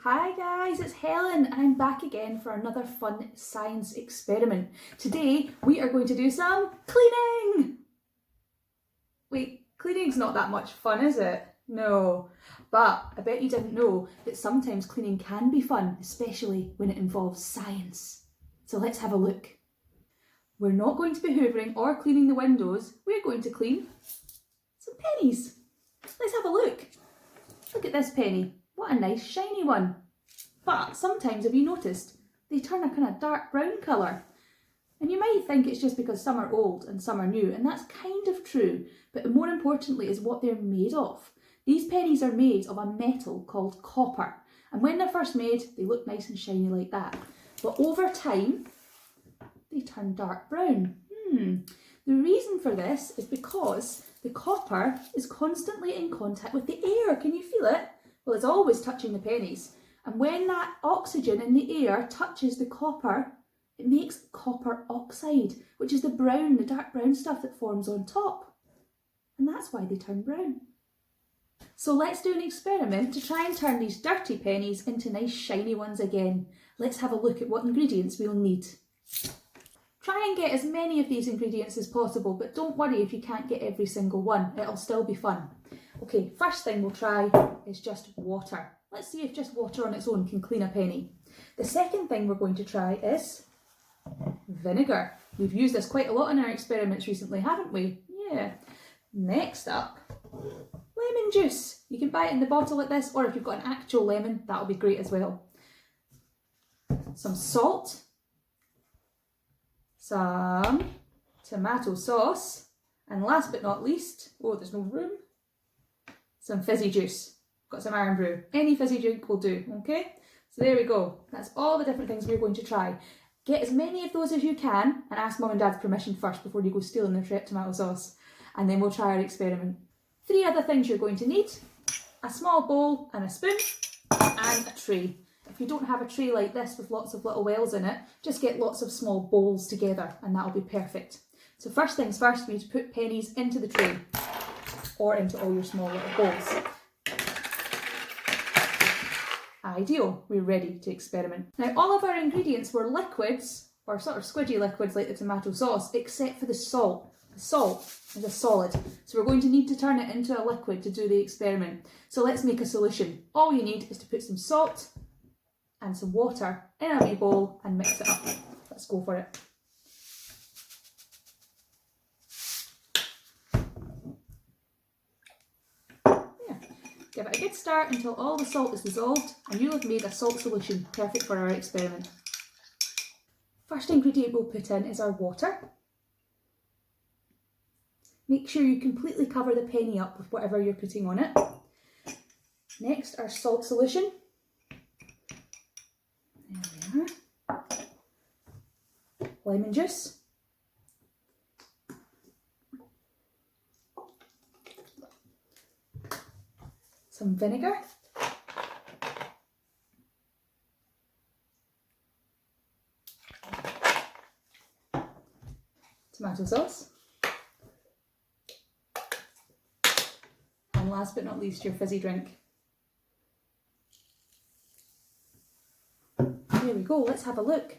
Hi guys, it's Helen and I'm back again for another fun science experiment. Today we are going to do some cleaning! Wait, cleaning's not that much fun, is it? No, but I bet you didn't know that sometimes cleaning can be fun, especially when it involves science. So let's have a look. We're not going to be hoovering or cleaning the windows, we're going to clean some pennies. Let's have a look. Look at this penny. What a nice shiny one. But sometimes, have you noticed, they turn a kind of dark brown colour. And you might think it's just because some are old and some are new, and that's kind of true, but more importantly is what they're made of. These pennies are made of a metal called copper, and when they're first made, they look nice and shiny like that. But over time, they turn dark brown. The reason for this is because the copper is constantly in contact with the air. Can you feel it? Well, it's always touching the pennies. And when that oxygen in the air touches the copper, it makes copper oxide, which is the dark brown stuff that forms on top. And that's why they turn brown. So let's do an experiment to try and turn these dirty pennies into nice shiny ones again. Let's have a look at what ingredients we'll need. Try and get as many of these ingredients as possible, but don't worry if you can't get every single one, it'll still be fun. Okay, first thing we'll try is just water. Let's see if just water on its own can clean a penny. The second thing we're going to try is vinegar. We've used this quite a lot in our experiments recently, haven't we? Yeah. Next up, lemon juice. You can buy it in the bottle like this, or if you've got an actual lemon, that'll be great as well. Some salt. Some tomato sauce, and last but not least, oh there's no room, some fizzy juice. Got some Iron Brew. Any fizzy drink will do, okay? So there we go. That's all the different things we're going to try. Get as many of those as you can and ask Mum and Dad's permission first before you go stealing their tomato sauce. And then we'll try our experiment. 3 other things you're going to need: a small bowl and a spoon and a tray. If you don't have a tray like this with lots of little wells in it, just get lots of small bowls together and that'll be perfect. So first things first, we need to put pennies into the tray or into all your small little bowls. Ideal, we're ready to experiment. Now all of our ingredients were liquids, or sort of squidgy liquids like the tomato sauce, except for the salt. The salt is a solid, so we're going to need to turn it into a liquid to do the experiment. So let's make a solution. All you need is to put some salt and some water in a wee bowl and mix it up. Let's go for it. Yeah. Give it a good start until all the salt is dissolved and you'll have made a salt solution perfect for our experiment. First ingredient we'll put in is our water. Make sure you completely cover the penny up with whatever you're putting on it. Next, our salt solution. There we are. Lemon juice. Some vinegar. Tomato sauce. And last but not least, your fizzy drink. There we go, let's have a look.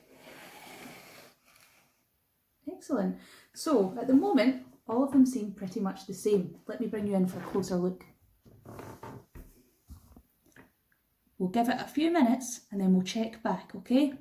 Excellent. So at the moment, all of them seem pretty much the same. Let me bring you in for a closer look. We'll give it a few minutes and then we'll check back, okay?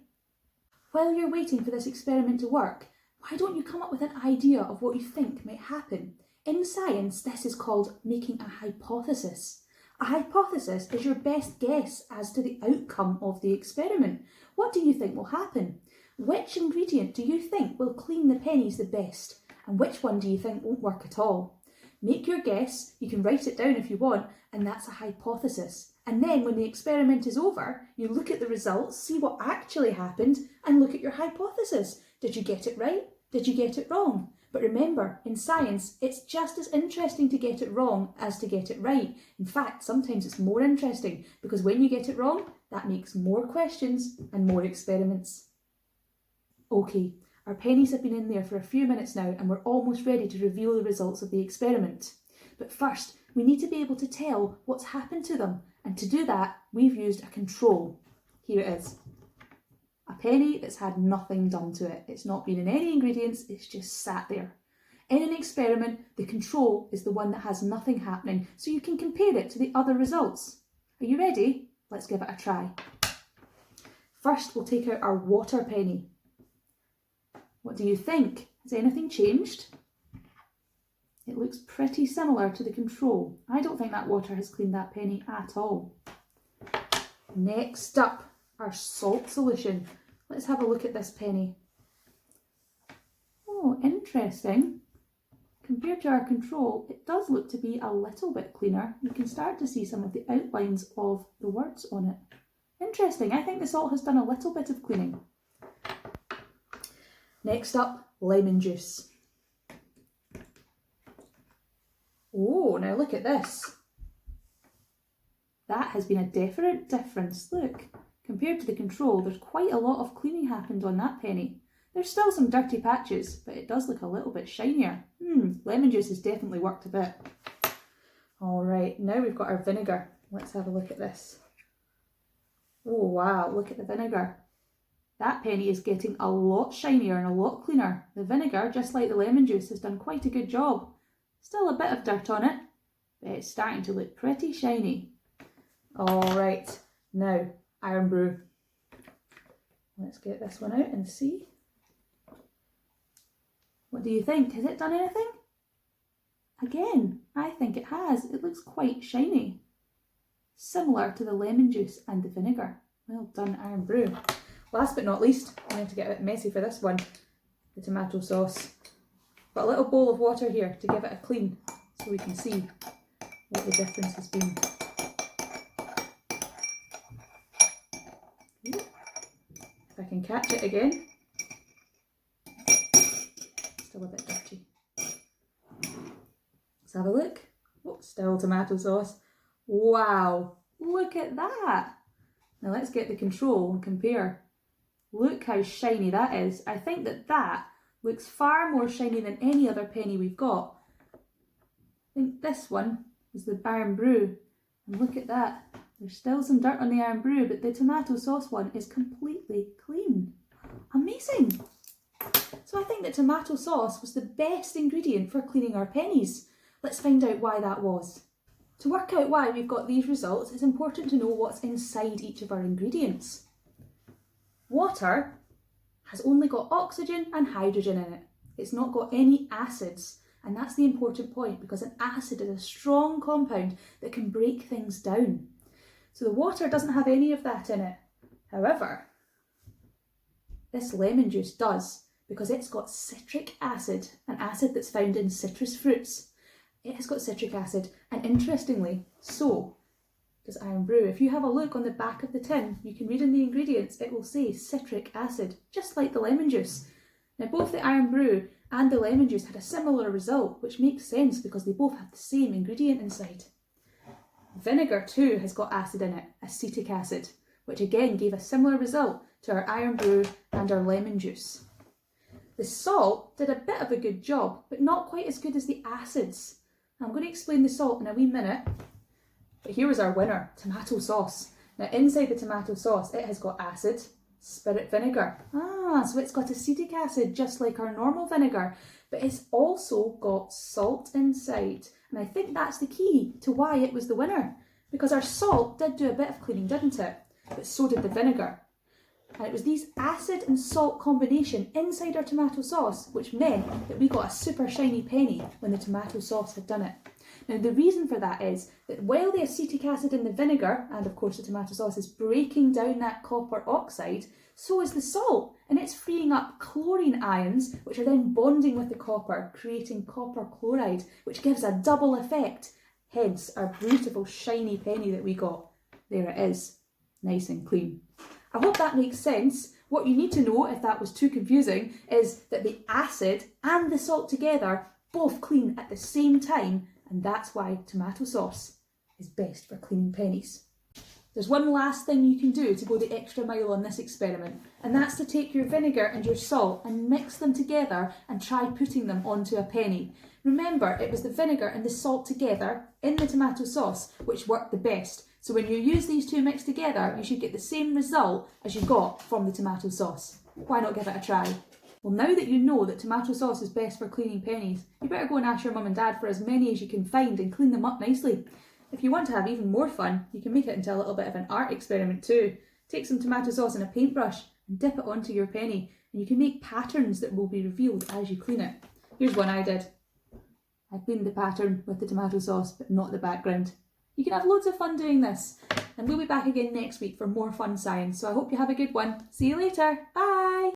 While you're waiting for this experiment to work, why don't you come up with an idea of what you think might happen? In science, this is called making a hypothesis. A hypothesis is your best guess as to the outcome of the experiment. What do you think will happen? Which ingredient do you think will clean the pennies the best? And which one do you think won't work at all? Make your guess, you can write it down if you want, and that's a hypothesis. And then when the experiment is over, you look at the results, see what actually happened, and look at your hypothesis. Did you get it right? Did you get it wrong? But remember, in science, it's just as interesting to get it wrong as to get it right. In fact, sometimes it's more interesting because when you get it wrong, that makes more questions and more experiments. Okay, our pennies have been in there for a few minutes now and we're almost ready to reveal the results of the experiment. But first, we need to be able to tell what's happened to them And to do that, we've used a control. Here it is. A penny that's had nothing done to it. It's not been in any ingredients, it's just sat there. In an experiment, the control is the one that has nothing happening, so you can compare it to the other results. Are you ready? Let's give it a try. First, we'll take out our water penny. What do you think? Has anything changed? It looks pretty similar to the control. I don't think that water has cleaned that penny at all. Next up, our salt solution. Let's have a look at this penny. Oh, interesting. Compared to our control, it does look to be a little bit cleaner. You can start to see some of the outlines of the words on it. Interesting, I think the salt has done a little bit of cleaning. Next up, lemon juice. Oh, now look at this. That has been a definite difference. Look, compared to the control, there's quite a lot of cleaning happened on that penny. There's still some dirty patches, but it does look a little bit shinier. Lemon juice has definitely worked a bit. All right, now we've got our vinegar. Let's have a look at this. Oh wow, look at the vinegar. That penny is getting a lot shinier and a lot cleaner. The vinegar, just like the lemon juice, has done quite a good job. Still a bit of dirt on it, but it's starting to look pretty shiny. All right, now Irn-Bru. Let's get this one out and see. What do you think? Has it done anything? Again, I think it has. It looks quite shiny. Similar to the lemon juice and the vinegar. Well done, Irn-Bru. Last but not least, I'm going to get a bit messy for this one, the tomato sauce. Got a little bowl of water here to give it a clean so we can see what the difference has been. If I can catch it again. Still a bit dirty. Let's have a look. Oh, still tomato sauce. Wow, look at that. Now let's get the control and compare. Look how shiny that is. I think that looks far more shiny than any other penny we've got. I think this one is the Irn-Bru. And look at that. There's still some dirt on the Irn-Bru, but the tomato sauce one is completely clean. Amazing. So I think that tomato sauce was the best ingredient for cleaning our pennies. Let's find out why that was. To work out why we've got these results, it's important to know what's inside each of our ingredients. Water has only got oxygen and hydrogen in it. It's not got any acids, and that's the important point because an acid is a strong compound that can break things down. So the water doesn't have any of that in it. However, this lemon juice does because it's got citric acid, an acid that's found in citrus fruits. It has got citric acid, and interestingly, so does Irn-Bru. If you have a look on the back of the tin, you can read in the ingredients, it will say citric acid, just like the lemon juice. Now both the Irn-Bru and the lemon juice had a similar result, which makes sense because they both have the same ingredient inside. Vinegar too has got acid in it, acetic acid, which again gave a similar result to our Irn-Bru and our lemon juice. The salt did a bit of a good job, but not quite as good as the acids. I'm going to explain the salt in a wee minute, but here is our winner, tomato sauce. Now inside the tomato sauce it has got acid, spirit vinegar. So it's got acetic acid just like our normal vinegar, but it's also got salt inside. And I think that's the key to why it was the winner, because our salt did do a bit of cleaning, didn't it? But so did the vinegar. And it was these acid and salt combination inside our tomato sauce which meant that we got a super shiny penny when the tomato sauce had done it. Now the reason for that is that while the acetic acid in the vinegar, and of course the tomato sauce, is breaking down that copper oxide, so is the salt, and it's freeing up chlorine ions which are then bonding with the copper, creating copper chloride, which gives a double effect. Hence our beautiful shiny penny that we got. There it is, nice and clean. I hope that makes sense. What you need to know, if that was too confusing, is that the acid and the salt together both clean at the same time, and that's why tomato sauce is best for cleaning pennies. There's one last thing you can do to go the extra mile on this experiment, and that's to take your vinegar and your salt and mix them together and try putting them onto a penny. Remember, it was the vinegar and the salt together in the tomato sauce which worked the best. So when you use these two mixed together, you should get the same result as you got from the tomato sauce. Why not give it a try? Well, now that you know that tomato sauce is best for cleaning pennies, you better go and ask your mum and dad for as many as you can find and clean them up nicely. If you want to have even more fun, you can make it into a little bit of an art experiment too. Take some tomato sauce in a paintbrush and dip it onto your penny, and you can make patterns that will be revealed as you clean it. Here's one I did. I cleaned the pattern with the tomato sauce, but not the background. You can have loads of fun doing this. And we'll be back again next week for more fun science. So I hope you have a good one. See you later. Bye.